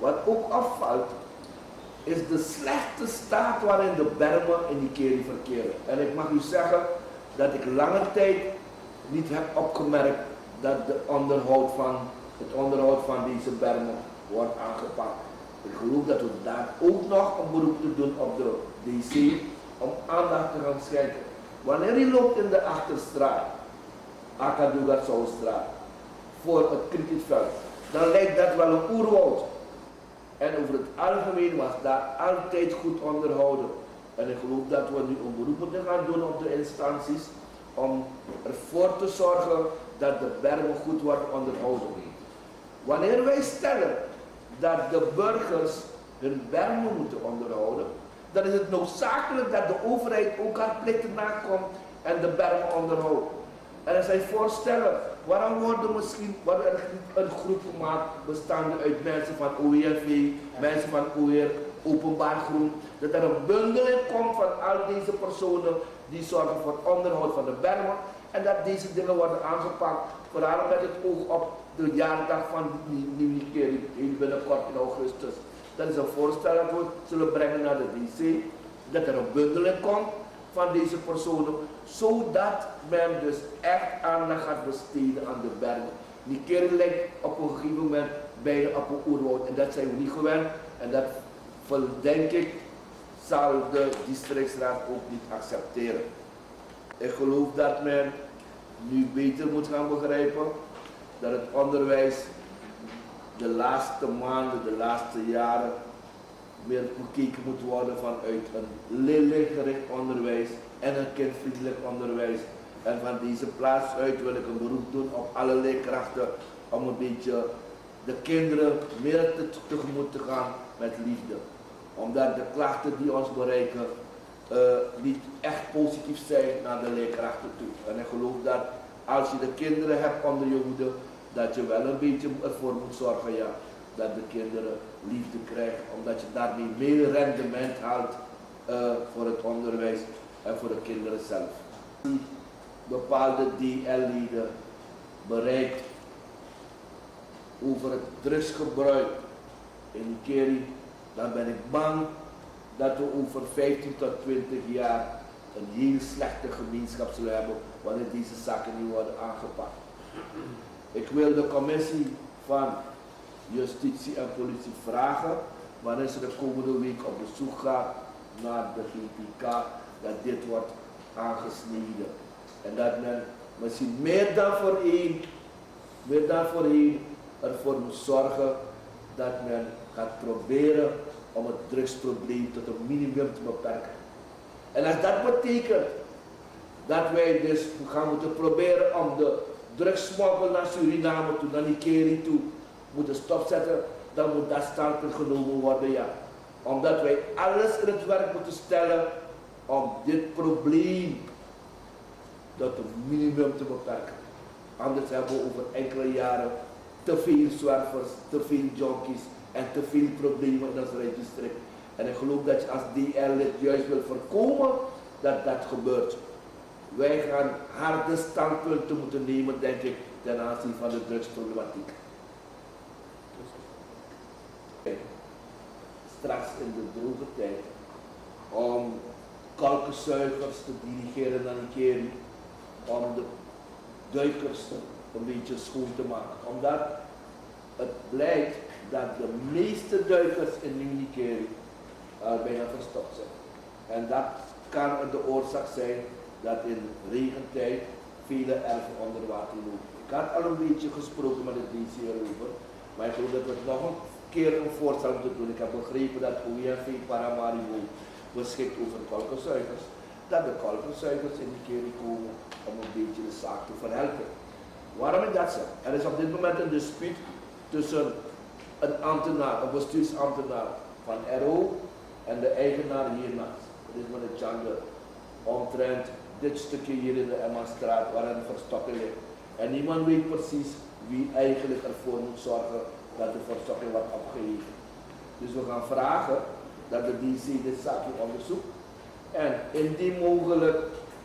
Wat ook opvalt, is de slechte staat waarin de bermen in die kering verkeren. En ik mag u zeggen dat ik lange tijd niet heb opgemerkt dat het onderhoud van deze bermen wordt aangepakt. Ik geloof dat we daar ook nog een beroep te doen op de DC om aandacht te gaan schenken. Wanneer je loopt in de achterstraat, Akadugatsouwstraat, voor het cricketveld, dan lijkt dat wel een oerwoud. En over het algemeen was daar altijd goed onderhouden. En ik geloof dat we nu een beroep moeten gaan doen op de instanties om ervoor te zorgen dat de bermen goed worden onderhouden. Wanneer wij stellen dat de burgers hun bermen moeten onderhouden, dan is het noodzakelijk dat de overheid ook haar plichten nakomt en de bermen onderhoudt. En er zijn voorstellen, waarom wordt er misschien een groep gemaakt bestaande uit mensen van OEFV, mensen van OER, Openbaar Groen, dat er een bundeling komt van al deze personen die zorgen voor het onderhoud van de bermen en dat deze dingen worden aangepakt, vooral met het oog op de jaardag van de nieuwe kering, heel binnenkort in augustus. Dat is een voorstel dat we zullen brengen naar de DC, dat er een bundeling komt van deze personen, zodat men dus echt aandacht gaat besteden aan de bergen. Die kering lijkt op een gegeven moment bijna op een oerwoud en dat zijn we niet gewend en dat denk ik zal de distriktsraad ook niet accepteren. Ik geloof dat men nu beter moet gaan begrijpen dat het onderwijs de laatste maanden, de laatste jaren meer bekeken moet worden vanuit een leerlinggericht onderwijs en een kindvriendelijk onderwijs. En van deze plaats uit wil ik een beroep doen op alle leerkrachten om een beetje de kinderen meer tegemoet te gaan met liefde. Omdat de klachten die ons bereiken niet echt positief zijn naar de leerkrachten toe. En ik geloof dat als je de kinderen hebt onder je hoede, dat je wel een beetje ervoor moet zorgen, ja, dat de kinderen liefde krijgen, omdat je daarmee meer rendement haalt voor het onderwijs en voor de kinderen zelf. Bepaalde DL-leden bereikt over het drugsgebruik in die kering, dan ben ik bang dat we over 15 tot 20 jaar een heel slechte gemeenschap zullen hebben wanneer deze zaken niet worden aangepakt. Ik wil de commissie van Justitie en Politie vragen, wanneer ze de komende week op bezoek gaat naar de GPK, dat dit wordt aangesneden. En dat men misschien meer dan voorheen ervoor moet zorgen dat men gaat proberen om het drugsprobleem tot een minimum te beperken. En als dat betekent dat wij dus gaan moeten proberen om de drugssmokkel naar Suriname toe, naar Nigeria toe, moeten stopzetten, dan moet dat standpunt genomen worden, ja. Omdat wij alles in het werk moeten stellen om dit probleem tot een minimum te beperken. Anders hebben we over enkele jaren te veel zwervers, te veel junkies en te veel problemen in ons rijdistrict. En ik geloof dat je als DL-lid juist wil voorkomen dat dat gebeurt. Wij gaan harde standpunten moeten nemen, denk ik, ten aanzien van de drugsproblematiek. Straks in de droge tijd om kalkenzuigers te dirigeren naar Nigeria, om de duikers een beetje schoon te maken. Omdat het blijkt dat de meeste duikers in Nigeria bijna verstopt zijn. En dat kan de oorzaak zijn dat in regentijd vele erven onder water lopen. Ik had al een beetje gesproken met de DC erover, maar ik geloof dat we nog een keer een voorstel moeten doen. Ik heb begrepen dat OEFV Paramaribo beschikt over kalkenzuigers, dat de kalkenzuigers in Nigeria komen om een beetje de zaak te verhelpen. Waarom ik dat zeg? Er is op dit moment een dispuut tussen een ambtenaar, een bestuursambtenaar van RO en de eigenaar hiernaast. Dat is meneer Chandler, omtrent dit stukje hier in de Emma-straat waar een verstokking ligt. En niemand weet precies wie eigenlijk ervoor moet zorgen dat de verstokking wordt opgeheven. Dus we gaan vragen dat de DC dit zaakje onderzoekt. En indien mogelijk,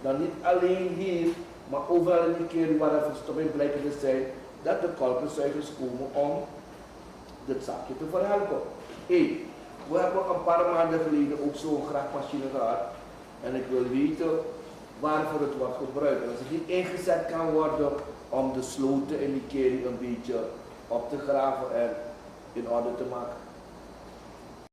dan niet alleen hier, maar overal in die keer waar er verstokking blijken te zijn, dat de kalkenzuigers komen om dit zaakje te verhelpen. We hebben een paar maanden geleden ook zo'n graafmachine gehad. En ik wil weten waarvoor het wordt gebruikt. En als het niet ingezet kan worden om de sloten in die kering een beetje op te graven en in orde te maken.